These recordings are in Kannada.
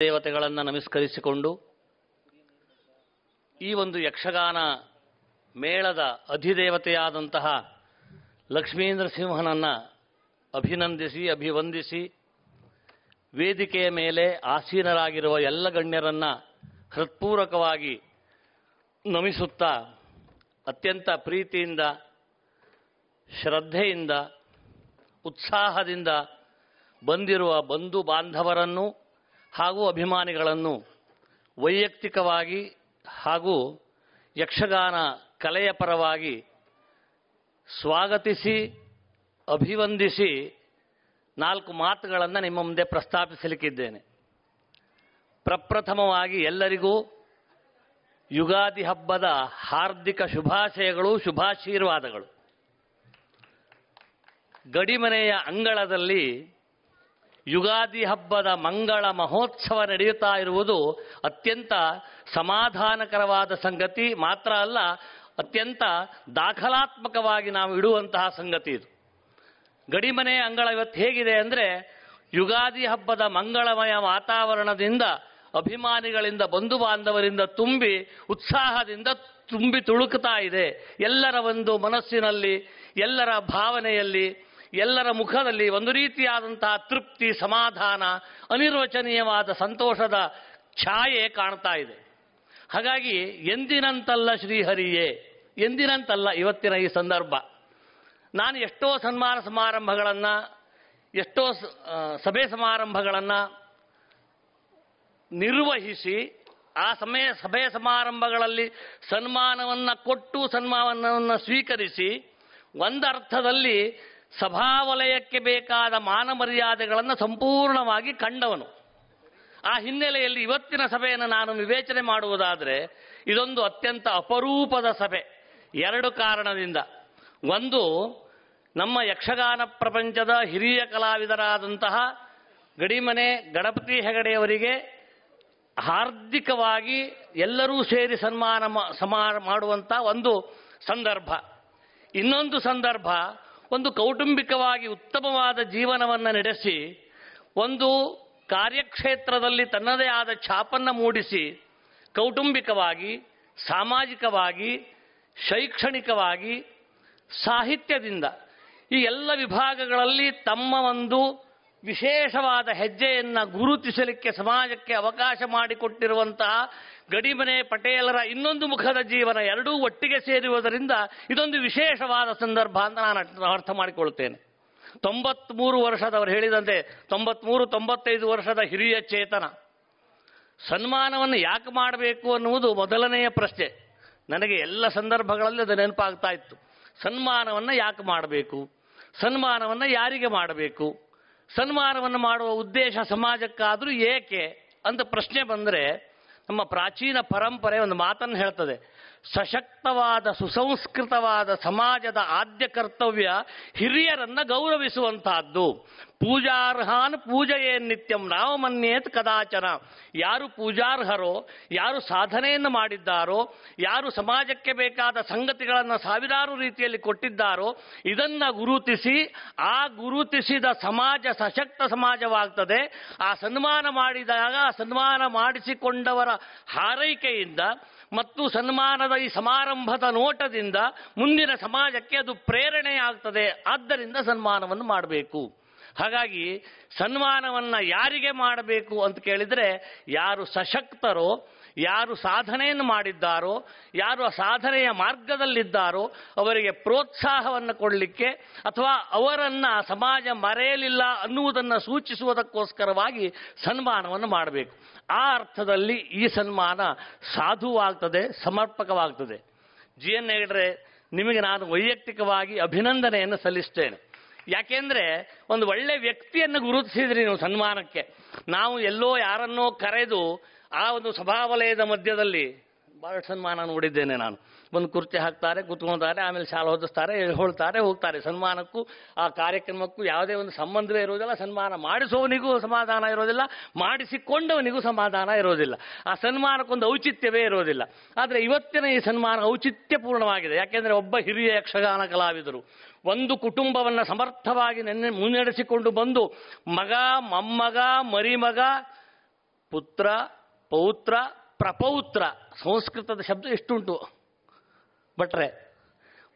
ದೇವತೆಗಳನ್ನು ನಮಸ್ಕರಿಸಿಕೊಂಡು ಈ ಒಂದು ಯಕ್ಷಗಾನ ಮೇಳದ ಅಧಿದೇವತೆಯಾದಂತಹ ಲಕ್ಷ್ಮೀಂದ್ರ ಸಿಂಹನನ್ನು ಅಭಿನಂದಿಸಿ ಅಭಿವಂದಿಸಿ ವೇದಿಕೆಯ ಮೇಲೆ ಆಸೀನರಾಗಿರುವ ಎಲ್ಲ ಗಣ್ಯರನ್ನು ಹೃತ್ಪೂರ್ವಕವಾಗಿ ನಮಿಸುತ್ತಾ ಅತ್ಯಂತ ಪ್ರೀತಿಯಿಂದ ಶ್ರದ್ಧೆಯಿಂದ ಉತ್ಸಾಹದಿಂದ ಬಂದಿರುವ ಬಂಧು ಬಾಂಧವರನ್ನು ಹಾಗೂ ಅಭಿಮಾನಿಗಳನ್ನು ವೈಯಕ್ತಿಕವಾಗಿ ಹಾಗೂ ಯಕ್ಷಗಾನ ಕಲೆಯ ಪರವಾಗಿ ಸ್ವಾಗತಿಸಿ ಅಭಿವಂದಿಸಿ 4 ಮಾತುಗಳನ್ನು ನಿಮ್ಮ ಮುಂದೆ ಪ್ರಸ್ತಾಪಿಸಲಿಕ್ಕಿದ್ದೇನೆ. ಪ್ರಪ್ರಥಮವಾಗಿ ಎಲ್ಲರಿಗೂ ಯುಗಾದಿ ಹಬ್ಬದ ಹಾರ್ದಿಕ ಶುಭಾಶಯಗಳು, ಶುಭಾಶೀರ್ವಾದಗಳು. ಗಡಿಮನೆಯ ಅಂಗಳದಲ್ಲಿ ಯುಗಾದಿ ಹಬ್ಬದ ಮಂಗಳ ಮಹೋತ್ಸವ ನಡೆಯುತ್ತಾ ಇರುವುದು ಅತ್ಯಂತ ಸಮಾಧಾನಕರವಾದ ಸಂಗತಿ ಮಾತ್ರ ಅಲ್ಲ, ಅತ್ಯಂತ ದಾಖಲಾತ್ಮಕವಾಗಿ ನಾವು ಇಡುವಂತಹ ಸಂಗತಿ ಇದು. ಗಡಿಮನೆಯ ಅಂಗಳ ಇವತ್ತು ಹೇಗಿದೆ ಅಂದರೆ ಯುಗಾದಿ ಹಬ್ಬದ ಮಂಗಳಮಯ ವಾತಾವರಣದಿಂದ ಅಭಿಮಾನಿಗಳಿಂದ ಬಂಧು ಬಾಂಧವರಿಂದ ತುಂಬಿ ಉತ್ಸಾಹದಿಂದ ತುಂಬಿ ತುಳುಕುತ್ತಾ ಇದೆ. ಎಲ್ಲರ ಒಂದು ಮನಸ್ಸಿನಲ್ಲಿ, ಎಲ್ಲರ ಭಾವನೆಯಲ್ಲಿ, ಎಲ್ಲರ ಮುಖದಲ್ಲಿ ಒಂದು ರೀತಿಯಾದಂತಹ ತೃಪ್ತಿ, ಸಮಾಧಾನ, ಅನಿರ್ವಚನೀಯವಾದ ಸಂತೋಷದ ಛಾಯೆ ಕಾಣ್ತಾ ಇದೆ. ಹಾಗಾಗಿ ಎಂದಿನಂತಲ್ಲ ಶ್ರೀಹರಿಯೇ, ಎಂದಿನಂತಲ್ಲ ಇವತ್ತಿನ ಈ ಸಂದರ್ಭ. ನಾನು ಎಷ್ಟೋ ಸನ್ಮಾನ ಸಮಾರಂಭಗಳನ್ನು, ಎಷ್ಟೋ ಸಭೆ ಸಮಾರಂಭಗಳನ್ನು ನಿರ್ವಹಿಸಿ ಆ ಸಭೆ ಸಮಾರಂಭಗಳಲ್ಲಿ ಸನ್ಮಾನವನ್ನು ಕೊಟ್ಟು ಸನ್ಮಾನವನ್ನು ಸ್ವೀಕರಿಸಿ ಒಂದರ್ಥದಲ್ಲಿ ಸಭಾವಲಯಕ್ಕೆ ಬೇಕಾದ ಮಾನ ಮರ್ಯಾದೆಗಳನ್ನು ಸಂಪೂರ್ಣವಾಗಿ ಕಂಡವನು. ಆ ಹಿನ್ನೆಲೆಯಲ್ಲಿ ಇವತ್ತಿನ ಸಭೆಯನ್ನು ನಾನು ವಿವೇಚನೆ ಮಾಡುವುದಾದರೆ ಇದೊಂದು ಅತ್ಯಂತ ಅಪರೂಪದ ಸಭೆ. 2 ಕಾರಣದಿಂದ. ಒಂದು, ನಮ್ಮ ಯಕ್ಷಗಾನ ಪ್ರಪಂಚದ ಹಿರಿಯ ಕಲಾವಿದರಾದಂತಹ ಗಡಿಮನೆ ಗಣಪತಿ ಹೆಗಡೆಯವರಿಗೆ ಹಾರ್ದಿಕವಾಗಿ ಎಲ್ಲರೂ ಸೇರಿ ಸನ್ಮಾನ ಮಾಡುವಂಥ ಒಂದು ಸಂದರ್ಭ. ಇನ್ನೊಂದು ಸಂದರ್ಭ, ಒಂದು ಕೌಟುಂಬಿಕವಾಗಿ ಉತ್ತಮವಾದ ಜೀವನವನ್ನು ನಡೆಸಿ ಒಂದು ಕಾರ್ಯಕ್ಷೇತ್ರದಲ್ಲಿ ತನ್ನದೇ ಆದ ಛಾಪನ್ನು ಮೂಡಿಸಿ ಕೌಟುಂಬಿಕವಾಗಿ, ಸಾಮಾಜಿಕವಾಗಿ, ಶೈಕ್ಷಣಿಕವಾಗಿ, ಸಾಹಿತ್ಯದಿಂದ ಈ ಎಲ್ಲ ವಿಭಾಗಗಳಲ್ಲಿ ತಮ್ಮ ಒಂದು ವಿಶೇಷವಾದ ಹೆಜ್ಜೆಯನ್ನು ಗುರುತಿಸಲಿಕ್ಕೆ ಸಮಾಜಕ್ಕೆ ಅವಕಾಶ ಮಾಡಿಕೊಟ್ಟಿರುವಂತಹ ಗಡಿಮನೆ ಪಟೇಲರ ಇನ್ನೊಂದು ಮುಖದ ಜೀವನ ಎರಡೂ ಒಟ್ಟಿಗೆ ಸೇರುವುದರಿಂದ ಇದೊಂದು ವಿಶೇಷವಾದ ಸಂದರ್ಭ ಅಂತ ನಾನು ಅರ್ಥ ಮಾಡಿಕೊಳ್ತೇನೆ. 93 ವರ್ಷದವರು ಹೇಳಿದಂತೆ 93-95 ವರ್ಷದ ಹಿರಿಯ ಚೇತನ. ಸನ್ಮಾನವನ್ನು ಯಾಕೆ ಮಾಡಬೇಕು ಅನ್ನುವುದು ಮೊದಲನೆಯ ಪ್ರಶ್ನೆ. ನನಗೆ ಎಲ್ಲ ಸಂದರ್ಭಗಳಲ್ಲಿ ಅದು ನೆನಪಾಗ್ತಾ ಇತ್ತು. ಸನ್ಮಾನವನ್ನು ಯಾಕೆ ಮಾಡಬೇಕು, ಸನ್ಮಾನವನ್ನು ಯಾರಿಗೆ ಮಾಡಬೇಕು, ಸನ್ಮಾನವನ್ನು ಮಾಡುವ ಉದ್ದೇಶ ಸಮಾಜಕ್ಕಾದರೂ ಏಕೆ ಅಂತ ಪ್ರಶ್ನೆ ಬಂದರೆ ನಮ್ಮ ಪ್ರಾಚೀನ ಪರಂಪರೆ ಒಂದು ಮಾತನ್ನು ಹೇಳ್ತದೆ. ಸಶಕ್ತವಾದ ಸುಸಂಸ್ಕೃತವಾದ ಸಮಾಜದ ಆದ್ಯ ಕರ್ತವ್ಯ ಹಿರಿಯರನ್ನು ಗೌರವಿಸುವಂತಹದ್ದು. ಪೂಜಾರ್ಹಾನ್ ಪೂಜೆಯೇ ನಿತ್ಯಂ ನಾವಮನ್ಯೇತ್ ಕದಾಚನ. ಯಾರು ಪೂಜಾರ್ಹರೋ, ಯಾರು ಸಾಧನೆಯನ್ನು ಮಾಡಿದ್ದಾರೋ, ಯಾರು ಸಮಾಜಕ್ಕೆ ಬೇಕಾದ ಸಂಗತಿಗಳನ್ನು ಸಾವಿರಾರು ರೀತಿಯಲ್ಲಿ ಕೊಟ್ಟಿದ್ದಾರೋ ಇದನ್ನು ಗುರುತಿಸಿ ಆ ಗುರುತಿಸಿದ ಸಮಾಜ ಸಶಕ್ತ ಸಮಾಜವಾಗ್ತದೆ. ಆ ಸನ್ಮಾನ ಮಾಡಿದಾಗ ಸನ್ಮಾನ ಮಾಡಿಸಿಕೊಂಡವರ ಹಾರೈಕೆಯಿಂದ ಮತ್ತು ಸನ್ಮಾನದ ಈ ಸಮಾರಂಭದ ನೋಟದಿಂದ ಮುಂದಿನ ಸಮಾಜಕ್ಕೆ ಅದು ಪ್ರೇರಣೆಯಾಗ್ತದೆ. ಆದ್ದರಿಂದ ಸನ್ಮಾನವನ್ನು ಮಾಡಬೇಕು. ಹಾಗಾಗಿ ಸನ್ಮಾನವನ್ನು ಯಾರಿಗೆ ಮಾಡಬೇಕು ಅಂತ ಕೇಳಿದರೆ ಯಾರು ಸಶಕ್ತರೋ, ಯಾರು ಸಾಧನೆಯನ್ನು ಮಾಡಿದ್ದಾರೋ, ಯಾರು ಆ ಸಾಧನೆಯ ಮಾರ್ಗದಲ್ಲಿದ್ದಾರೋ ಅವರಿಗೆ ಪ್ರೋತ್ಸಾಹವನ್ನು ಕೊಡಲಿಕ್ಕೆ ಅಥವಾ ಅವರನ್ನು ಸಮಾಜ ಮರೆಯಲಿಲ್ಲ ಅನ್ನುವುದನ್ನು ಸೂಚಿಸುವುದಕ್ಕೋಸ್ಕರವಾಗಿ ಸನ್ಮಾನವನ್ನು ಮಾಡಬೇಕು. ಆ ಅರ್ಥದಲ್ಲಿ ಈ ಸನ್ಮಾನ ಸಾಧುವಾಗ್ತದೆ, ಸಮರ್ಪಕವಾಗ್ತದೆ. GN ಹೆಗಡೆ, ನಿಮಗೆ ನಾನು ವೈಯಕ್ತಿಕವಾಗಿ ಅಭಿನಂದನೆಯನ್ನು ಸಲ್ಲಿಸ್ತೇನೆ. ಯಾಕೆಂದರೆ ಒಂದು ಒಳ್ಳೆ ವ್ಯಕ್ತಿಯನ್ನು ಗುರುತಿಸಿದ್ರಿ ನೀವು ಸನ್ಮಾನಕ್ಕೆ. ನಾವು ಎಲ್ಲೋ ಯಾರನ್ನೋ ಕರೆದು ಆ ಒಂದು ಸಭಾವಲಯದ ಮಧ್ಯದಲ್ಲಿ ಭಾಳ ಸನ್ಮಾನ ನೋಡಿದ್ದೇನೆ ನಾನು. ಒಂದು ಕುರ್ಚಿ ಹಾಕ್ತಾರೆ, ಕೂತ್ಕೊಳ್ತಾರೆ, ಆಮೇಲೆ ಶಾಲೆ ಹೊದಿಸ್ತಾರೆ, ಹೇಳ್ತಾರೆ, ಹೋಗ್ತಾರೆ. ಸನ್ಮಾನಕ್ಕೂ ಆ ಕಾರ್ಯಕ್ರಮಕ್ಕೂ ಯಾವುದೇ ಒಂದು ಸಂಬಂಧವೇ ಇರೋದಿಲ್ಲ. ಸನ್ಮಾನ ಮಾಡಿಸೋವನಿಗೂ ಸಮಾಧಾನ ಇರೋದಿಲ್ಲ, ಮಾಡಿಸಿಕೊಂಡವನಿಗೂ ಸಮಾಧಾನ ಇರೋದಿಲ್ಲ. ಆ ಸನ್ಮಾನಕ್ಕೊಂದು ಔಚಿತ್ಯವೇ ಇರೋದಿಲ್ಲ. ಆದರೆ ಇವತ್ತಿನ ಈ ಸನ್ಮಾನ ಔಚಿತ್ಯಪೂರ್ಣವಾಗಿದೆ. ಯಾಕೆಂದರೆ ಒಬ್ಬ ಹಿರಿಯ ಯಕ್ಷಗಾನ ಕಲಾವಿದರು ಒಂದು ಕುಟುಂಬವನ್ನು ಸಮರ್ಥವಾಗಿ ಮುನ್ನಡೆಸಿಕೊಂಡು ಬಂದು ಮಗ, ಮೊಮ್ಮಗ, ಮರಿಮಗ ಪುತ್ರ, ಪೌತ್ರ, ಪ್ರಪೌತ್ರ. ಸಂಸ್ಕೃತದ ಶಬ್ದ ಎಷ್ಟುಂಟು ಭಟ್ರೆ.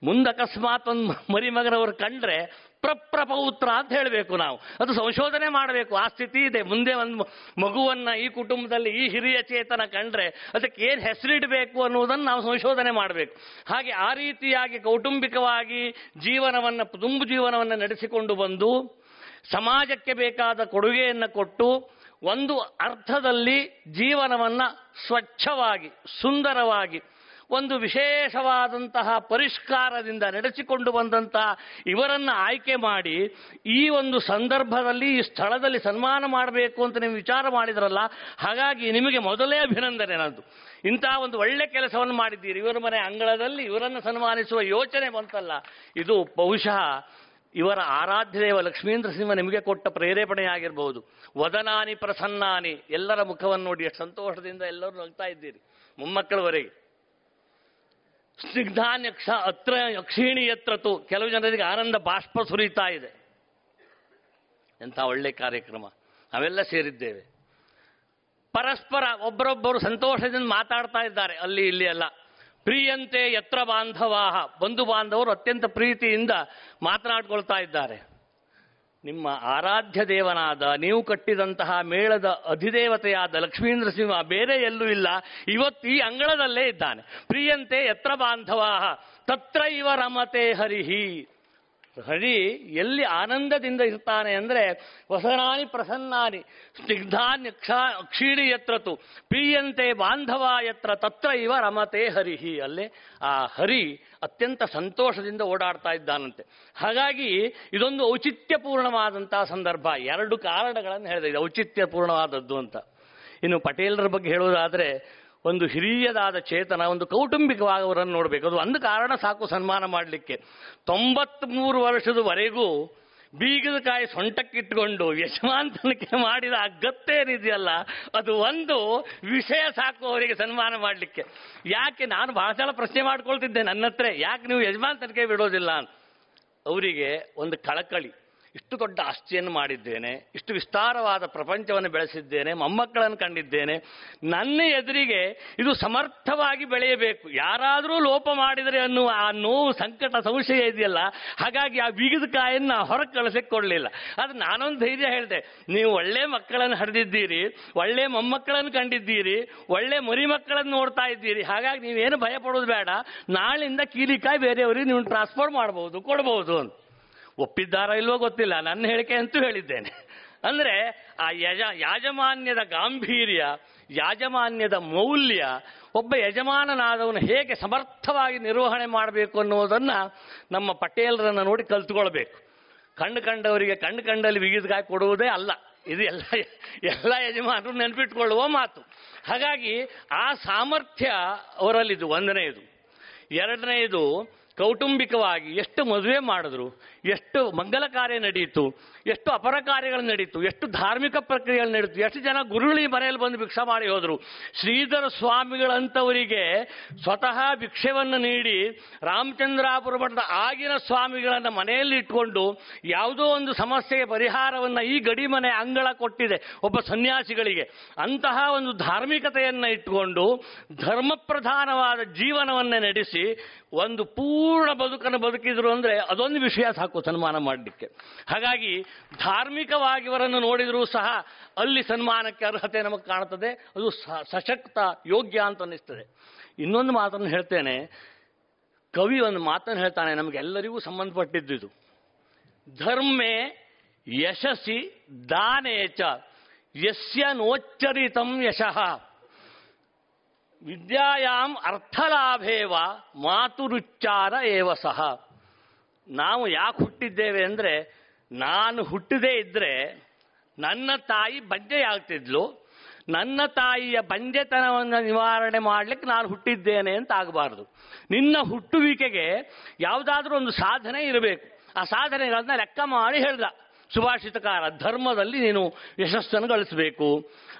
ಮುಂದೆ ಅಕಸ್ಮಾತ್ ಒಂದು ಮರಿಮಗನವರು ಕಂಡ್ರೆ ಪ್ರಪೌತ್ರ ಅಂತ ಹೇಳಬೇಕು ನಾವು. ಅದು ಸಂಶೋಧನೆ ಮಾಡಬೇಕು. ಆ ಸ್ಥಿತಿ ಇದೆ. ಮುಂದೆ ಒಂದು ಮಗುವನ್ನ ಈ ಕುಟುಂಬದಲ್ಲಿ ಈ ಹಿರಿಯ ಚೇತನ ಕಂಡ್ರೆ ಅದಕ್ಕೆ ಏನು ಹೆಸರಿಡಬೇಕು ಅನ್ನುವುದನ್ನು ನಾವು ಸಂಶೋಧನೆ ಮಾಡಬೇಕು. ಹಾಗೆ ಆ ರೀತಿಯಾಗಿ ಕೌಟುಂಬಿಕವಾಗಿ ಜೀವನವನ್ನು, ಕುಟುಂಬ ಜೀವನವನ್ನು ನಡೆಸಿಕೊಂಡು ಬಂದು ಸಮಾಜಕ್ಕೆ ಬೇಕಾದ ಕೊಡುಗೆಯನ್ನು ಕೊಟ್ಟು ಒಂದು ಅರ್ಥದಲ್ಲಿ ಜೀವನವನ್ನು ಸ್ವಚ್ಛವಾಗಿ, ಸುಂದರವಾಗಿ, ಒಂದು ವಿಶೇಷವಾದಂತಹ ಪರಿಷ್ಕಾರದಿಂದ ನಡೆಸಿಕೊಂಡು ಬಂದಂತಹ ಇವರನ್ನು ಆಯ್ಕೆ ಮಾಡಿ ಈ ಒಂದು ಸಂದರ್ಭದಲ್ಲಿ, ಈ ಸ್ಥಳದಲ್ಲಿ ಸನ್ಮಾನ ಮಾಡಬೇಕು ಅಂತ ನೀವು ವಿಚಾರ ಮಾಡಿದ್ರಲ್ಲ, ಹಾಗಾಗಿ ನಿಮಗೆ ಮೊದಲೇ ಅಭಿನಂದನೆ. ನನ್ನದು ಇಂಥ ಒಂದು ಒಳ್ಳೆ ಕೆಲಸವನ್ನು ಮಾಡಿದ್ದೀರಿ. ಇವರ ಮನೆ ಅಂಗಳದಲ್ಲಿ ಇವರನ್ನು ಸನ್ಮಾನಿಸುವ ಯೋಚನೆ ಬಂತಲ್ಲ, ಇದು ಬಹುಶಃ ಇವರ ಆರಾಧ್ಯ ದೇವ ಲಕ್ಷ್ಮೀಂದ್ರ ಸಿಂಹ ನಿಮಗೆ ಕೊಟ್ಟ ಪ್ರೇರೇಪಣೆಯಾಗಿರಬಹುದು. ವದನಾನಿ ಪ್ರಸನ್ನಾನಿ, ಎಲ್ಲರ ಮುಖವನ್ನು ನೋಡಿ ಎಷ್ಟು ಸಂತೋಷದಿಂದ ಎಲ್ಲರೂ ನಗ್ತಾ ಇದ್ದೀರಿ. ಮೊಮ್ಮಕ್ಕಳವರೆಗೆ ಸ್ನಿಗ್ಧಾನ್ಯಕ್ಷ ಅತ್ರ ಅಕ್ಷೀಣಿ ಎತ್ರತು, ಕೆಲವು ಜನರಿಗೆ ಆನಂದ ಬಾಷ್ಪ ಸುರಿತಾ ಇದೆ. ಎಂಥ ಒಳ್ಳೆ ಕಾರ್ಯಕ್ರಮ. ನಾವೆಲ್ಲ ಸೇರಿದ್ದೇವೆ. ಪರಸ್ಪರ ಒಬ್ಬರೊಬ್ಬರು ಸಂತೋಷದಿಂದ ಮಾತಾಡ್ತಾ ಇದ್ದಾರೆ. ಅಲ್ಲಿ ಇಲ್ಲಿ ಎಲ್ಲ ಪ್ರಿಯಂತೆ ಯತ್ರ ಬಾಂಧವಾಹ, ಬಂಧು ಬಾಂಧವರು ಅತ್ಯಂತ ಪ್ರೀತಿಯಿಂದ ಮಾತನಾಡ್ಕೊಳ್ತಾ ಇದ್ದಾರೆ. ನಿಮ್ಮ ಆರಾಧ್ಯ ದೇವನಾದ, ನೀವು ಕಟ್ಟಿದಂತಹ ಮೇಳದ ಅಧಿದೇವತೆಯಾದ ಲಕ್ಷ್ಮೀಂದ್ರ ಸಿಂಹ ಬೇರೆ ಎಲ್ಲೂ ಇಲ್ಲ, ಇವತ್ತು ಈ ಅಂಗಳದಲ್ಲೇ ಇದ್ದಾನೆ. ಪ್ರಿಯಂತೆ ಯತ್ರ ಬಾಂಧವಾಹ ತತ್ರ ಇವ ರಮತೆ ಹರಿಹಿ. ಹರಿ ಎಲ್ಲಿ ಆನಂದದಿಂದ ಇರ್ತಾನೆ ಅಂದರೆ ವಸನಾನಿ ಪ್ರಸನ್ನಾನಿ ಸ್ನಿಗ್ಧಾನ್ಯಕ್ಷ ಅಕ್ಷೀಣಿ ಯತ್ರತು ಪ್ರಿಯಂತೆ ಬಾಂಧವ ಯತ್ರ ತತ್ರ ಇವ ರಮತೆ ಹರಿಹಿ. ಅಲ್ಲೇ ಆ ಹರಿ ಅತ್ಯಂತ ಸಂತೋಷದಿಂದ ಓಡಾಡ್ತಾ ಇದ್ದಾನಂತೆ. ಹಾಗಾಗಿ ಇದೊಂದು ಔಚಿತ್ಯಪೂರ್ಣವಾದಂತಹ ಸಂದರ್ಭ. ಎರಡು ಕಾರಣಗಳನ್ನು ಹೇಳಿದೆ, ಇದು ಔಚಿತ್ಯಪೂರ್ಣವಾದದ್ದು ಅಂತ. ಇನ್ನು ಪಟೇಲರ ಬಗ್ಗೆ ಹೇಳುವುದಾದರೆ, ಒಂದು ಹಿರಿಯದಾದ ಚೇತನ, ಒಂದು ಕೌಟುಂಬಿಕವಾಗಿ ಅವರನ್ನು ನೋಡಬೇಕು. ಅದು ಒಂದು ಕಾರಣ ಸಾಕು ಸನ್ಮಾನ ಮಾಡಲಿಕ್ಕೆ. 93 ವರ್ಷದವರೆಗೂ ಬೀಗದ ಕಾಯಿ ಸೊಂಟಕ್ಕಿಟ್ಕೊಂಡು ಯಜಮಾಂತನಿಕೆ ಮಾಡಿದ ಅಗತ್ಯೇನಿದೆಯಲ್ಲ, ಅದು ಒಂದು ವಿಷಯ ಸಾಕು ಅವರಿಗೆ ಸನ್ಮಾನ ಮಾಡಲಿಕ್ಕೆ. ಯಾಕೆ, ನಾನು ಬಹಳ ಸಲ ಪ್ರಶ್ನೆ ಮಾಡ್ಕೊಳ್ತಿದ್ದೆ ನನ್ನ ಹತ್ರ, ಯಾಕೆ ನೀವು ಯಜಮಾಂತನಿಕೆ ಬಿಡೋದಿಲ್ಲ ಅಂತ. ಅವರಿಗೆ ಒಂದು ಕಳಕಳಿ. ಇಷ್ಟು ದೊಡ್ಡ ಆಸ್ತಿಯನ್ನು ಮಾಡಿದ್ದೇನೆ, ಇಷ್ಟು ವಿಸ್ತಾರವಾದ ಪ್ರಪಂಚವನ್ನು ಬೆಳೆಸಿದ್ದೇನೆ, ಮೊಮ್ಮಕ್ಕಳನ್ನು ಕಂಡಿದ್ದೇನೆ, ನನ್ನ ಎದುರಿಗೆ ಇದು ಸಮರ್ಥವಾಗಿ ಬೆಳೆಯಬೇಕು, ಯಾರಾದರೂ ಲೋಪ ಮಾಡಿದರೆ ಅನ್ನುವ ಆ ನೋವು, ಸಂಕಟ, ಸಂಶಯ ಇದೆಯಲ್ಲ, ಹಾಗಾಗಿ ಆ ಬೀಗದ ಕಾಯನ್ನು ಹೊರಗೆ ಕಳಿಸಕ್ಕೆ ಕೊಡಲಿಲ್ಲ. ಅದು ನಾನೊಂದು ಧೈರ್ಯ ಹೇಳಿದೆ, ನೀವು ಒಳ್ಳೆ ಮಕ್ಕಳನ್ನು ಹರಿದಿದ್ದೀರಿ, ಒಳ್ಳೆ ಮೊಮ್ಮಕ್ಕಳನ್ನು ಕಂಡಿದ್ದೀರಿ, ಒಳ್ಳೆ ಮರಿ ಮಕ್ಕಳನ್ನು ನೋಡ್ತಾ ಇದ್ದೀರಿ, ಹಾಗಾಗಿ ನೀವೇನು ಭಯ ಪಡೋದು ಬೇಡ, ನಾಳಿಂದ ಕೀಲಿಕಾಯಿ ಬೇರೆಯವರಿಗೆ ನೀವು ಟ್ರಾನ್ಸ್ಫರ್ ಮಾಡಬಹುದು, ಕೊಡಬಹುದು ಅಂತ. ಒಪ್ಪಿದ್ದಾರೋ ಇಲ್ವೋ ಗೊತ್ತಿಲ್ಲ, ನನ್ನ ಹೇಳಿಕೆ ಅಂತೂ ಹೇಳಿದ್ದೇನೆ. ಅಂದರೆ ಆ ಯಾಜಮಾನ್ಯದ ಗಾಂಭೀರ್ಯ, ಯಾಜಮಾನ್ಯದ ಮೌಲ್ಯ, ಒಬ್ಬ ಯಜಮಾನನಾದವನು ಹೇಗೆ ಸಮರ್ಥವಾಗಿ ನಿರ್ವಹಣೆ ಮಾಡಬೇಕು ಅನ್ನೋದನ್ನು ನಮ್ಮ ಪಟೇಲರನ್ನು ನೋಡಿ ಕಲ್ತ್ಕೊಳ್ಬೇಕು. ಕಂಡವರಿಗೆ ಕಂಡಲ್ಲಿ ಬಿಗಿದಕಾಯಿ ಕೊಡುವುದೇ ಅಲ್ಲ, ಇದು ಎಲ್ಲ ಯಜಮಾನರು ನೆನಪಿಟ್ಕೊಳ್ಳುವ ಮಾತು. ಹಾಗಾಗಿ ಆ ಸಾಮರ್ಥ್ಯ ಅವರಲ್ಲಿದ್ದು ಒಂದನೆಯದು. ಎರಡನೆಯದು, ಕೌಟುಂಬಿಕವಾಗಿ ಎಷ್ಟು ಮದುವೆ ಮಾಡಿದ್ರು, ಎಷ್ಟು ಮಂಗಲ ಕಾರ್ಯ ನಡೆಯಿತು, ಎಷ್ಟು ಅಪರ ಕಾರ್ಯಗಳು ನಡೀತು, ಎಷ್ಟು ಧಾರ್ಮಿಕ ಪ್ರಕ್ರಿಯೆಗಳು ನಡೀತು, ಎಷ್ಟು ಜನ ಗುರುಳಿ ಮನೆಯಲ್ಲಿ ಬಂದು ಭಿಕ್ಷೆ ಮಾಡಿ ಹೋದರು. ಶ್ರೀಧರ ಸ್ವಾಮಿಗಳಂಥವರಿಗೆ ಸ್ವತಃ ಭಿಕ್ಷೆಯನ್ನು ನೀಡಿ ರಾಮಚಂದ್ರಾಪುರ ಮಠದ ಆಗಿನ ಸ್ವಾಮಿಗಳನ್ನು ಮನೆಯಲ್ಲಿ ಇಟ್ಕೊಂಡು ಯಾವುದೋ ಒಂದು ಸಮಸ್ಯೆಗೆ ಪರಿಹಾರವನ್ನು ಈ ಗಡಿ ಮನೆ ಅಂಗಳ ಕೊಟ್ಟಿದೆ ಒಬ್ಬ ಸನ್ಯಾಸಿಗಳಿಗೆ. ಅಂತಹ ಒಂದು ಧಾರ್ಮಿಕತೆಯನ್ನು ಇಟ್ಟುಕೊಂಡು ಧರ್ಮಪ್ರಧಾನವಾದ ಜೀವನವನ್ನೇ ನಡೆಸಿ ಒಂದು ಪೂರ್ಣ ಬದುಕನ್ನು ಬದುಕಿದ್ರು ಅಂದರೆ ಅದೊಂದು ವಿಷಯ ಸಾಕು ಸನ್ಮಾನ ಮಾಡಲಿಕ್ಕೆ. ಹಾಗಾಗಿ ಧಾರ್ಮಿಕವಾಗಿ ಅವರನ್ನು ನೋಡಿದರೂ ಸಹ ಅಲ್ಲಿ ಸನ್ಮಾನಕ್ಕೆ ಅರ್ಹತೆ ನಮಗೆ ಕಾಣುತ್ತದೆ. ಅದು ಸಶಕ್ತ, ಯೋಗ್ಯ ಅಂತ ಅನ್ನಿಸ್ತದೆ. ಇನ್ನೊಂದು ಮಾತನ್ನು ಹೇಳ್ತೇನೆ, ಕವಿ ಒಂದು ಮಾತನ್ನು ಹೇಳ್ತಾನೆ, ನಮಗೆಲ್ಲರಿಗೂ ಸಂಬಂಧಪಟ್ಟಿದ್ದು ಇದು. ಧರ್ಮೇ ಯಶಸ್ಸಿ ದಾನೇಚ ಯಸ್ಯ ನೋಚ್ಚರಿತಂ ಯಶಃ ವಿದ್ಯಾಯಾಮ್ ಅರ್ಥಲಾಭೇವ ಮಾತುರುಚ್ಚಾರ ಏವ ಸಹ. ನಾವು ಯಾಕೆ ಹುಟ್ಟಿದ್ದೇವೆ ಅಂದರೆ, ನಾನು ಹುಟ್ಟದೇ ಇದ್ದರೆ ನನ್ನ ತಾಯಿ ಬಂಜೆಯಾಗ್ತಿದ್ಲು, ನನ್ನ ತಾಯಿಯ ಬಂಜೆತನವನ್ನು ನಿವಾರಣೆ ಮಾಡಲಿಕ್ಕೆ ನಾನು ಹುಟ್ಟಿದ್ದೇನೆ ಅಂತ ಆಗಬಾರ್ದು. ನಿನ್ನ ಹುಟ್ಟುವಿಕೆಗೆ ಯಾವುದಾದ್ರೂ ಒಂದು ಸಾಧನೆ ಇರಬೇಕು. ಆ ಸಾಧನೆಗಳನ್ನ ಲೆಕ್ಕ ಮಾಡಿ ಹೇಳ್ದ ಸುಭಾಷಿತಕಾರ. ಧರ್ಮದಲ್ಲಿ ನೀನು ಯಶಸ್ಸನ್ನು ಗಳಿಸಬೇಕು,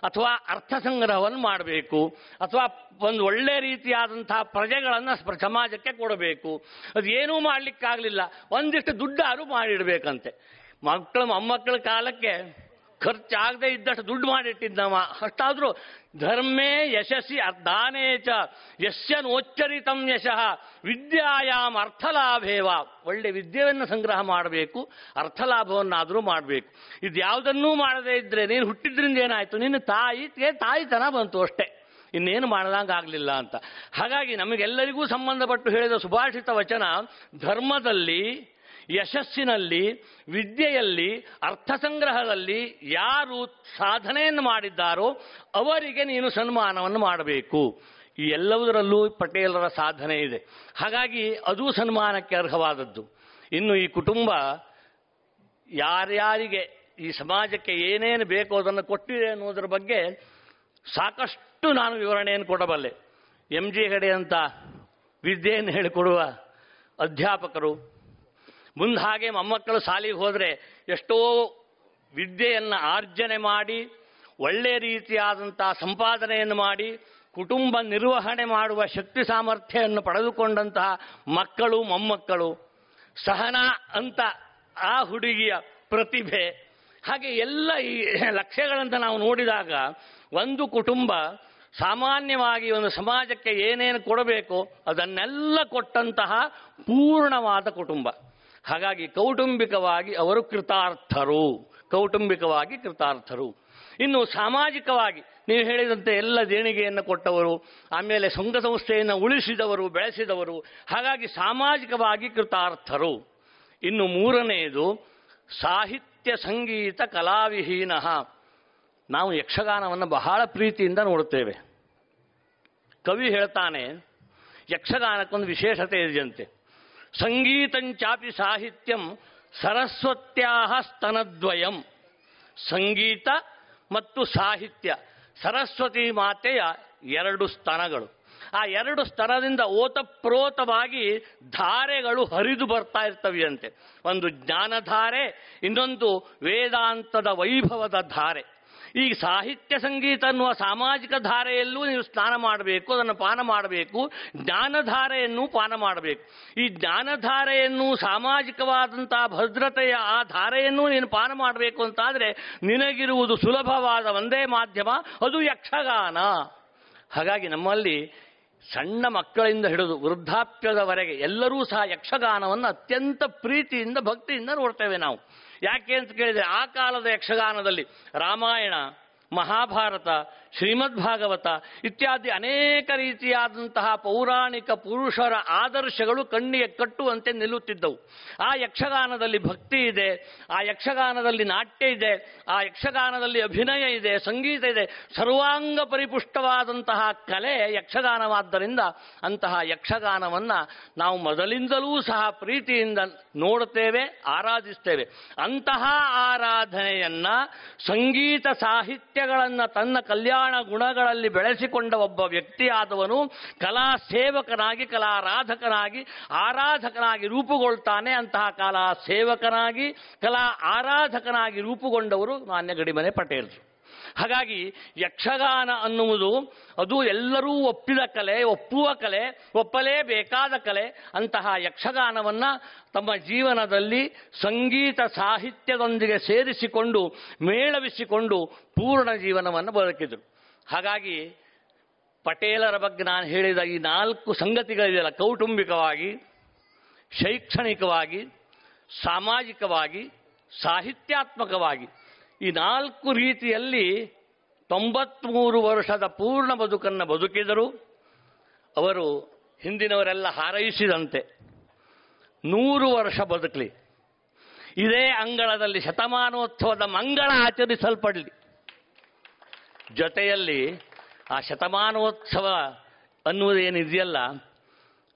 ಅಥವಾ ಅರ್ಥ ಸಂಗ್ರಹವನ್ನು ಮಾಡಬೇಕು, ಅಥವಾ ಒಂದು ಒಳ್ಳೆ ರೀತಿಯಾದಂತಹ ಪ್ರಜೆಗಳನ್ನು ಸಮಾಜಕ್ಕೆ ಕೊಡಬೇಕು. ಅದು ಏನೂ ಮಾಡಲಿಕ್ಕಾಗಲಿಲ್ಲ, ಒಂದಿಷ್ಟು ದುಡ್ಡಾರು ಮಾಡಿಡಬೇಕಂತೆ. ಮೊಮ್ಮಕ್ಕಳ ಕಾಲಕ್ಕೆ ಖರ್ಚಾಗದೆ ಇದ್ದಷ್ಟು ದುಡ್ಡು ಮಾಡಿಟ್ಟಿದ್ದವ. ಅಷ್ಟಾದರೂ ಧರ್ಮೇ ಯಶಸ್ಸಿ ದಾನೇ ಚ ಯಸ್ಯ ನೋಚ್ಚರಿತಂ ಯಶಃ ವಿದ್ಯಾಯಾಮ್ ಅರ್ಥಲಾಭೇವ. ಒಳ್ಳೆ ವಿದ್ಯೆಯನ್ನು ಸಂಗ್ರಹ ಮಾಡಬೇಕು, ಅರ್ಥಲಾಭವನ್ನಾದರೂ ಮಾಡಬೇಕು. ಇದು ಯಾವುದನ್ನೂ ಮಾಡದೇ ಇದ್ದರೆ ನೀನು ಹುಟ್ಟಿದ್ರಿಂದ ಏನಾಯಿತು, ನಿನ್ನ ತಾಯಿತನ ಬಂತು ಅಷ್ಟೇ, ಇನ್ನೇನು ಮಾಡದಂಗಾಗಲಿಲ್ಲ ಅಂತ. ಹಾಗಾಗಿ ನಮಗೆಲ್ಲರಿಗೂ ಸಂಬಂಧಪಟ್ಟು ಹೇಳಿದ ಸುಭಾಷಿತ ವಚನ, ಧರ್ಮದಲ್ಲಿ, ಯಶಸ್ಸಿನಲ್ಲಿ, ವಿದ್ಯೆಯಲ್ಲಿ, ಅರ್ಥಸಂಗ್ರಹದಲ್ಲಿ ಯಾರು ಸಾಧನೆಯನ್ನು ಮಾಡಿದ್ದಾರೋ ಅವರಿಗೆ ನೀನು ಸನ್ಮಾನವನ್ನು ಮಾಡಬೇಕು. ಈ ಎಲ್ಲದರಲ್ಲೂ ಪಟೇಲರ ಸಾಧನೆ ಇದೆ. ಹಾಗಾಗಿ ಅದು ಸನ್ಮಾನಕ್ಕೆ ಅರ್ಹವಾದದ್ದು. ಇನ್ನು ಈ ಕುಟುಂಬ ಯಾರ್ಯಾರಿಗೆ ಈ ಸಮಾಜಕ್ಕೆ ಏನೇನು ಬೇಕೋ ಅದನ್ನು ಕೊಟ್ಟಿದೆ ಅನ್ನೋದ್ರ ಬಗ್ಗೆ ಸಾಕಷ್ಟು ನಾನು ವಿವರಣೆಯನ್ನು ಕೊಡಬಲ್ಲೆ. ಎಂ ಜಿ ಹೆಗಡೆ ಅಂತ ವಿದ್ಯೆಯನ್ನು ಹೇಳಿಕೊಡುವ ಅಧ್ಯಾಪಕರು, ಮುಂದೆ ಹಾಗೆ ಮೊಮ್ಮಕ್ಕಳು ಶಾಲೆಗೆ ಹೋದರೆ ಎಷ್ಟೋ ವಿದ್ಯೆಯನ್ನು ಆರ್ಜನೆ ಮಾಡಿ ಒಳ್ಳೆಯ ರೀತಿಯಾದಂಥ ಸಂಪಾದನೆಯನ್ನು ಮಾಡಿ ಕುಟುಂಬ ನಿರ್ವಹಣೆ ಮಾಡುವ ಶಕ್ತಿ ಸಾಮರ್ಥ್ಯವನ್ನು ಪಡೆದುಕೊಂಡಂತಹ ಮಕ್ಕಳು, ಮೊಮ್ಮಕ್ಕಳು, ಸಹನಾ ಅಂತ ಆ ಹುಡುಗಿಯ ಪ್ರತಿಭೆ, ಹಾಗೆ ಎಲ್ಲ ಈ ಲಕ್ಷ್ಯಗಳನ್ನು ನಾವು ನೋಡಿದಾಗ ಒಂದು ಕುಟುಂಬ ಸಾಮಾನ್ಯವಾಗಿ ಒಂದು ಸಮಾಜಕ್ಕೆ ಏನೇನು ಕೊಡಬೇಕೋ ಅದನ್ನೆಲ್ಲ ಕೊಟ್ಟಂತಹ ಪೂರ್ಣವಾದ ಕುಟುಂಬ. ಹಾಗಾಗಿ ಕೌಟುಂಬಿಕವಾಗಿ ಅವರು ಕೃತಾರ್ಥರು. ಇನ್ನು ಸಾಮಾಜಿಕವಾಗಿ ನೀವು ಹೇಳಿದಂತೆ ಎಲ್ಲ ದೇಣಿಗೆಯನ್ನು ಕೊಟ್ಟವರು, ಆಮೇಲೆ ಸಂಘ ಸಂಸ್ಥೆಯನ್ನು ಉಳಿಸಿದವರು, ಬೆಳೆಸಿದವರು, ಹಾಗಾಗಿ ಸಾಮಾಜಿಕವಾಗಿ ಕೃತಾರ್ಥರು. ಇನ್ನು ಮೂರನೆಯದು ಸಾಹಿತ್ಯ ಸಂಗೀತ ಕಲಾವಿಹೀನ. ನಾವು ಯಕ್ಷಗಾನವನ್ನು ಬಹಳ ಪ್ರೀತಿಯಿಂದ ನೋಡುತ್ತೇವೆ. ಕವಿ ಹೇಳ್ತಾನೆ, ಯಕ್ಷಗಾನಕ್ಕೊಂದು ವಿಶೇಷತೆ ಇದೆಯಂತೆ. ಸಂಗೀತಂಚಾಪಿ ಸಾಹಿತ್ಯಂ ಸರಸ್ವತ್ಯಾಹ ಸ್ತನದ್ವಯಂ. ಸಂಗೀತ ಮತ್ತು ಸಾಹಿತ್ಯ ಸರಸ್ವತಿ ಮಾತೆಯ ಎರಡು ಸ್ತನಗಳು. ಆ ಎರಡು ಸ್ತನದಿಂದ ಓತಪ್ರೋತವಾಗಿ ಧಾರೆಗಳು ಹರಿದು ಬರ್ತಾ ಇರ್ತವೆಯಂತೆ. ಒಂದು ಜ್ಞಾನಧಾರೆ, ಇನ್ನೊಂದು ವೇದಾಂತದ ವೈಭವದ ಧಾರೆ. ಈ ಸಾಹಿತ್ಯ ಸಂಗೀತ ಅನ್ನುವ ಸಾಮಾಜಿಕ ಧಾರೆಯಲ್ಲೂ ನೀವು ಸ್ನಾನ ಮಾಡಬೇಕು, ಅದನ್ನು ಪಾನ ಮಾಡಬೇಕು. ಜ್ಞಾನಧಾರೆಯನ್ನು ಪಾನ ಮಾಡಬೇಕು. ಈ ಜ್ಞಾನಧಾರೆಯನ್ನು, ಸಾಮಾಜಿಕವಾದಂತಹ ಭದ್ರತೆಯ ಆ ಧಾರೆಯನ್ನು ನೀನು ಪಾನ ಮಾಡಬೇಕು ಅಂತಾದರೆ ನಿನಗಿರುವುದು ಸುಲಭವಾದ ಒಂದೇ ಮಾಧ್ಯಮ, ಅದು ಯಕ್ಷಗಾನ. ಹಾಗಾಗಿ ನಮ್ಮಲ್ಲಿ ಸಣ್ಣ ಮಕ್ಕಳಿಂದ ಹಿಡಿದು ವೃದ್ಧಾಪ್ಯದವರೆಗೆ ಎಲ್ಲರೂ ಸಹ ಯಕ್ಷಗಾನವನ್ನು ಅತ್ಯಂತ ಪ್ರೀತಿಯಿಂದ, ಭಕ್ತಿಯಿಂದ ನೋಡ್ತೇವೆ ನಾವು. ಯಾಕೆ ಅಂತ ಕೇಳಿದರೆ, ಆ ಕಾಲದ ಯಕ್ಷಗಾನದಲ್ಲಿ ರಾಮಾಯಣ, ಮಹಾಭಾರತ, ಶ್ರೀಮದ್ ಭಾಗವತ ಇತ್ಯಾದಿ ಅನೇಕ ರೀತಿಯಾದಂತಹ ಪೌರಾಣಿಕ ಪುರುಷರ ಆದರ್ಶಗಳು ಕಣ್ಣಿಗೆ ಕಟ್ಟುವಂತೆ ನಿಲ್ಲುತ್ತಿದ್ದವು. ಆ ಯಕ್ಷಗಾನದಲ್ಲಿ ಭಕ್ತಿ ಇದೆ, ಆ ಯಕ್ಷಗಾನದಲ್ಲಿ ನಾಟ್ಯ ಇದೆ, ಆ ಯಕ್ಷಗಾನದಲ್ಲಿ ಅಭಿನಯ ಇದೆ, ಸಂಗೀತ ಇದೆ, ಸರ್ವಾಂಗ ಪರಿಪುಷ್ಟವಾದಂತಹ ಕಲೆ ಯಕ್ಷಗಾನವಾದ್ದರಿಂದ ಅಂತಹ ಯಕ್ಷಗಾನವನ್ನು ನಾವು ಮೊದಲಿಂದಲೂ ಸಹ ಪ್ರೀತಿಯಿಂದ ನೋಡುತ್ತೇವೆ, ಆರಾಧಿಸ್ತೇವೆ. ಅಂತಹ ಆರಾಧನೆಯನ್ನು ಸಂಗೀತ ಸಾಹಿತ್ಯಗಳನ್ನು ತನ್ನ ಕಲ್ಯಾಣ ಗುಣಗಳಲ್ಲಿ ಬೆಳೆಸಿಕೊಂಡ ಒಬ್ಬ ವ್ಯಕ್ತಿಯಾದವನು ಕಲಾ ಸೇವಕನಾಗಿ, ಆರಾಧಕನಾಗಿ ರೂಪುಗೊಳ್ತಾನೆ. ಅಂತಹ ಕಲಾ ಸೇವಕನಾಗಿ, ಕಲಾ ಆರಾಧಕನಾಗಿ ರೂಪುಗೊಂಡವರು ಮಾನ್ಯ ಗಡಿಮನೆ ಪಟೇಲರು. ಹಾಗಾಗಿ ಯಕ್ಷಗಾನ ಅನ್ನುವುದು ಅದು ಎಲ್ಲರೂ ಒಪ್ಪಿದ ಕಲೆ, ಒಪ್ಪುವ ಕಲೆ, ಒಪ್ಪಲೇಬೇಕಾದ ಕಲೆ. ಅಂತಹ ಯಕ್ಷಗಾನವನ್ನು ತಮ್ಮ ಜೀವನದಲ್ಲಿ ಸಂಗೀತ ಸಾಹಿತ್ಯದೊಂದಿಗೆ ಸೇರಿಸಿಕೊಂಡು, ಮೇಳವಿಸಿಕೊಂಡು ಪೂರ್ಣ ಜೀವನವನ್ನು ಬದುಕಿದರು. ಹಾಗಾಗಿ ಪಟೇಲರ ಬಗ್ಗೆ ನಾನು ಹೇಳಿದ ಈ 4 ಸಂಗತಿಗಳಿದೆಯಲ್ಲ, ಕೌಟುಂಬಿಕವಾಗಿ, ಶೈಕ್ಷಣಿಕವಾಗಿ, ಸಾಮಾಜಿಕವಾಗಿ, ಸಾಹಿತ್ಯಾತ್ಮಕವಾಗಿ, ಈ 4 ರೀತಿಯಲ್ಲಿ 93 ವರ್ಷದ ಪೂರ್ಣ ಬದುಕನ್ನು ಬದುಕಿದರು. ಅವರು ಹಿಂದಿನವರೆಲ್ಲ ಹಾರೈಸಿದಂತೆ 100 ವರ್ಷ ಬದುಕಲಿ, ಇದೇ ಅಂಗಳದಲ್ಲಿ ಶತಮಾನೋತ್ಸವದ ಮಂಗಳ ಆಚರಿಸಲ್ಪಡಲಿ. ಜೊತೆಯಲ್ಲಿ ಆ ಶತಮಾನೋತ್ಸವ ಅನ್ನುವುದೇನಿದೆಯಲ್ಲ,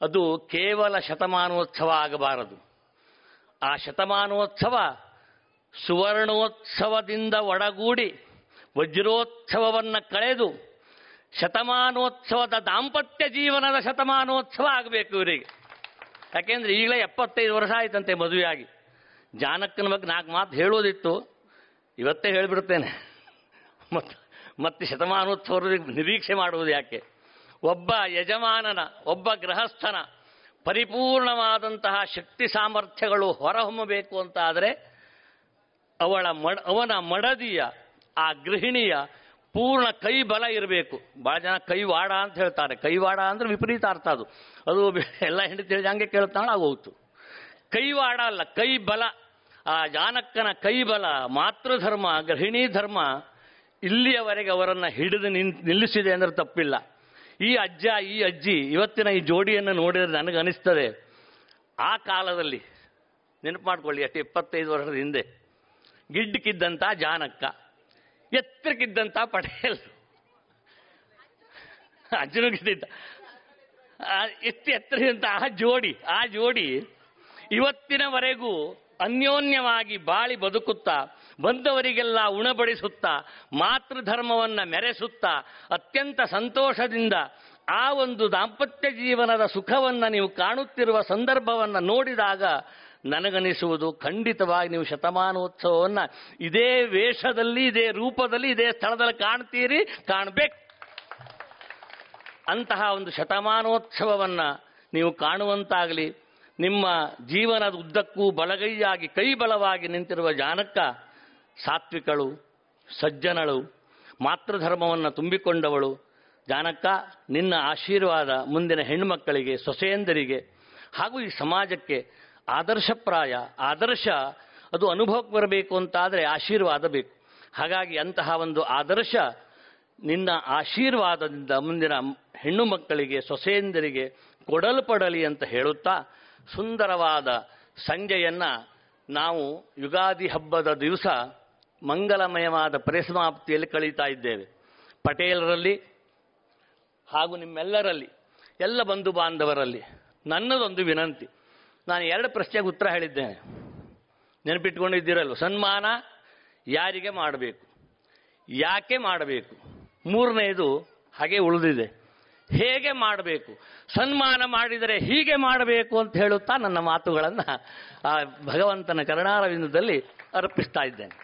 ಅದು ಕೇವಲ ಶತಮಾನೋತ್ಸವ ಆಗಬಾರದು. ಆ ಶತಮಾನೋತ್ಸವ ಸುವರ್ಣೋತ್ಸವದಿಂದ ಒಡಗೂಡಿ ವಜ್ರೋತ್ಸವವನ್ನು ಕಳೆದು ಶತಮಾನೋತ್ಸವದ ದಾಂಪತ್ಯ ಜೀವನದ ಶತಮಾನೋತ್ಸವ ಆಗಬೇಕು ಇವರಿಗೆ. ಯಾಕೆಂದರೆ ಈಗಲೇ 75 ವರ್ಷ ಆಯ್ತಂತೆ ಮದುವೆಯಾಗಿ. ಜಾನಕ್ಕನ ಬಗ್ಗೆ 4 ಮಾತು ಹೇಳೋದಿತ್ತು, ಇವತ್ತೇ ಹೇಳಿಬಿಡ್ತೇನೆ. ಮತ್ತೆ ಶತಮಾನೋತ್ಸವ ನಿರೀಕ್ಷೆ ಮಾಡುವುದು ಯಾಕೆ? ಒಬ್ಬ ಯಜಮಾನನ, ಒಬ್ಬ ಗೃಹಸ್ಥನ ಪರಿಪೂರ್ಣವಾದಂತಹ ಶಕ್ತಿ ಸಾಮರ್ಥ್ಯಗಳು ಹೊರಹೊಮ್ಮಬೇಕು ಅಂತ ಆದರೆ ಅವನ ಮಡದಿಯ ಆ ಗೃಹಿಣಿಯ ಪೂರ್ಣ ಕೈ ಬಲ ಇರಬೇಕು. ಭಾಳ ಜನ ಕೈವಾಡ ಅಂತ ಹೇಳ್ತಾರೆ. ಕೈವಾಡ ಅಂದ್ರೆ ವಿಪರೀತ ಅರ್ಥ ಅದು. ಅದು ಎಲ್ಲ ಹೆಂಡತಿ ಹೇಳಿದ ಹಂಗೆ ಕೇಳ್ತಾಳೆ ಆಗೋಯ್ತು. ಕೈವಾಡ ಅಲ್ಲ, ಕೈ ಬಲ. ಆ ಜಾನಕ್ಕನ ಕೈ ಬಲ, ಮಾತೃಧರ್ಮ, ಗೃಹಿಣಿ ಧರ್ಮ ಇಲ್ಲಿಯವರೆಗೆ ಅವರನ್ನು ಹಿಡಿದು ನಿಲ್ಲಿಸಿದೆ ಅಂದ್ರೆ ತಪ್ಪಿಲ್ಲ. ಈ ಅಜ್ಜ ಈ ಅಜ್ಜಿ ಇವತ್ತಿನ ಈ ಜೋಡಿಯನ್ನು ನೋಡಿದರೆ ನನಗನಿಸ್ತದೆ, ಆ ಕಾಲದಲ್ಲಿ ನೆನಪು ಮಾಡ್ಕೊಳ್ಳಿ, ಅಷ್ಟು 25 ವರ್ಷದ ಹಿಂದೆ ಗಿಡ್ಡಕ್ಕಿದ್ದಂಥ ಜಾನಕ್ಕ, ಎತ್ತರಕ್ಕಿದ್ದಂಥ ಪಟೇಲ್, ಅಜ್ಜನಿಗಿದ್ದ ಎಷ್ಟು ಎತ್ತರದಂಥ ಆ ಜೋಡಿ ಇವತ್ತಿನವರೆಗೂ ಅನ್ಯೋನ್ಯವಾಗಿ ಬಾಳಿ ಬದುಕುತ್ತಾ, ಬಂದವರಿಗೆಲ್ಲ ಉಣಬಡಿಸುತ್ತಾ, ಮಾತೃಧರ್ಮವನ್ನು ಮೆರೆಸುತ್ತಾ, ಅತ್ಯಂತ ಸಂತೋಷದಿಂದ ಆ ಒಂದು ದಾಂಪತ್ಯ ಜೀವನದ ಸುಖವನ್ನು ನೀವು ಕಾಣುತ್ತಿರುವ ಸಂದರ್ಭವನ್ನು ನೋಡಿದಾಗ ನನಗನಿಸುವುದು, ಖಂಡಿತವಾಗಿ ನೀವು ಶತಮಾನೋತ್ಸವವನ್ನು ಇದೇ ವೇಷದಲ್ಲಿ, ಇದೇ ರೂಪದಲ್ಲಿ, ಇದೇ ಸ್ಥಳದಲ್ಲಿ ಕಾಣ್ತೀರಿ, ಕಾಣಬೇಕು. ಅಂತಹ ಒಂದು ಶತಮಾನೋತ್ಸವವನ್ನು ನೀವು ಕಾಣುವಂತಾಗಲಿ. ನಿಮ್ಮ ಜೀವನದ ಉದ್ದಕ್ಕೂ ಬಲಗೈಯಾಗಿ, ಕೈ ಬಲವಾಗಿ ನಿಂತಿರುವ ಜಾನಕ್ಕ ಸಾತ್ವಿಕಳು, ಸಜ್ಜನಳು, ಮಾತೃಧರ್ಮವನ್ನು ತುಂಬಿಕೊಂಡವಳು. ಜಾನಕ್ಕ, ನಿನ್ನ ಆಶೀರ್ವಾದ ಮುಂದಿನ ಹೆಣ್ಣುಮಕ್ಕಳಿಗೆ, ಸೊಸೆಯಂದರಿಗೆ ಹಾಗೂ ಈ ಸಮಾಜಕ್ಕೆ ಆದರ್ಶಪ್ರಾಯ. ಆದರ್ಶ ಅದು ಅನುಭವಕ್ಕೆ ಬರಬೇಕು ಅಂತಾದರೆ ಆಶೀರ್ವಾದ ಬೇಕು. ಹಾಗಾಗಿ ಅಂತಹ ಒಂದು ಆದರ್ಶ ನಿನ್ನ ಆಶೀರ್ವಾದದಿಂದ ಮುಂದಿನ ಹೆಣ್ಣು ಮಕ್ಕಳಿಗೆ, ಸೊಸೆಯಂದರಿಗೆ ಕೊಡಲ್ಪಡಲಿ ಅಂತ ಹೇಳುತ್ತಾ, ಸುಂದರವಾದ ಸಂಜೆಯನ್ನು ನಾವು ಯುಗಾದಿ ಹಬ್ಬದ ದಿವಸ ಮಂಗಲಮಯವಾದ ಪರಿಸಮಾಪ್ತಿಯಲ್ಲಿ ಕಳೀತಾ ಇದ್ದೇವೆ. ಪಟೇಲರಲ್ಲಿ ಹಾಗೂ ನಿಮ್ಮೆಲ್ಲರಲ್ಲಿ, ಎಲ್ಲ ಬಂಧು ಬಾಂಧವರಲ್ಲಿ ನನ್ನದೊಂದು ವಿನಂತಿ. ನಾನು 2 ಪ್ರಶ್ನೆಗೆ ಉತ್ತರ ಹೇಳಿದ್ದೇನೆ, ನೆನಪಿಟ್ಕೊಂಡಿದ್ದೀರಲ್ವ? ಸನ್ಮಾನ ಯಾರಿಗೆ ಮಾಡಬೇಕು, ಯಾಕೆ ಮಾಡಬೇಕು, 3ನೇದು ಹಾಗೆ ಉಳಿದಿದೆ, ಹೇಗೆ ಮಾಡಬೇಕು. ಸನ್ಮಾನ ಮಾಡಿದರೆ ಹೀಗೆ ಮಾಡಬೇಕು ಅಂತ ಹೇಳುತ್ತಾ ನನ್ನ ಮಾತುಗಳನ್ನು ಆ ಭಗವಂತನ ಚರಣಾರವಿಂದದಲ್ಲಿ ಅರ್ಪಿಸ್ತಾ ಇದ್ದೇನೆ.